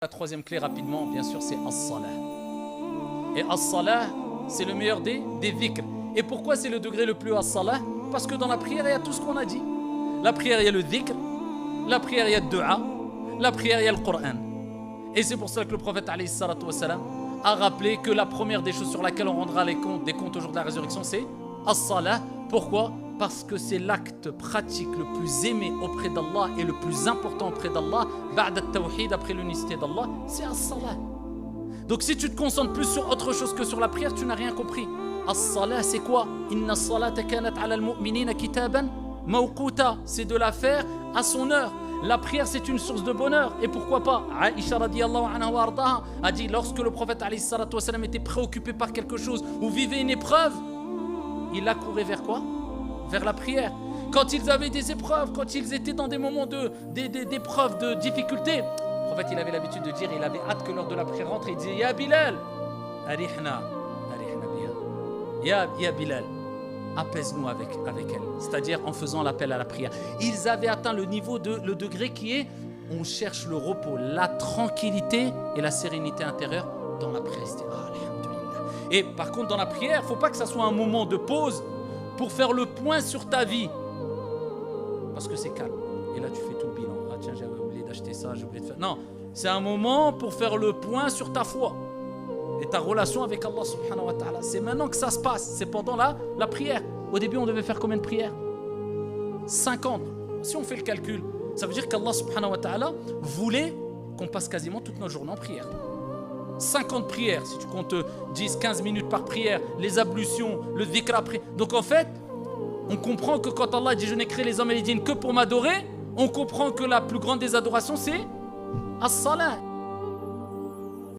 La troisième clé rapidement, bien sûr, c'est As-Salah. Et As-Salah, c'est le meilleur des dhikrs. Et pourquoi c'est le degré le plus As-Salah? Parce que dans la prière, il y a tout ce qu'on a dit. La prière, il y a le dhikr. La prière, il y a le dua. La prière, il y a le Coran. Et c'est pour ça que le prophète alayhi salatu wassalam a rappelé que la première des choses sur laquelle on rendra des comptes au jour de la résurrection, c'est As-Salah. Pourquoi? Parce que c'est l'acte pratique le plus aimé auprès d'Allah et le plus important auprès d'Allah, ba'da at-tawhid, après l'unicité d'Allah, c'est As-Salah. Donc si tu te concentres plus sur autre chose que sur la prière, tu n'as rien compris. As-Salah, c'est quoi? Inna as-salata kanat 'ala al-mu'minina kitaban mawquta, c'est de la faire à son heure. La prière, c'est une source de bonheur. Et pourquoi pas? Aïcha radiyallahu anha wa ardaha a dit, lorsque le prophète alayhi salatu wassalam était préoccupé par quelque chose ou vivait une épreuve, il accourait vers quoi? Vers la prière. Quand ils avaient des épreuves, quand ils étaient dans des moments d'épreuves, de difficultés, le prophète, il avait l'habitude de dire, il avait hâte que lors de la prière rentre, il disait, Ya Bilal, arihna biha. Ya Bilal, apaise-nous avec elle. C'est-à-dire en faisant l'appel à la prière. Ils avaient atteint le degré qui est, on cherche le repos, la tranquillité et la sérénité intérieure dans la prière. Et par contre, dans la prière, il ne faut pas que ça soit un moment de pause pour faire le point sur ta vie. Parce que c'est calme. Et là, tu fais tout le bilan. Ah tiens, j'avais oublié d'acheter ça, j'ai oublié de faire... Non, c'est un moment pour faire le point sur ta foi et ta relation avec Allah subhanahu wa ta'ala. C'est maintenant que ça se passe. C'est pendant la prière. Au début, on devait faire combien de prières? 50. Si on fait le calcul, ça veut dire qu'Allah subhanahu wa ta'ala voulait qu'on passe quasiment toute notre journée en prière. 50 prières, si tu comptes 10-15 minutes par prière, les ablutions, le dhikr après. Donc en fait, on comprend que quand Allah dit « Je n'ai créé les hommes et les djinns que pour m'adorer », on comprend que la plus grande des adorations, c'est As-Salah.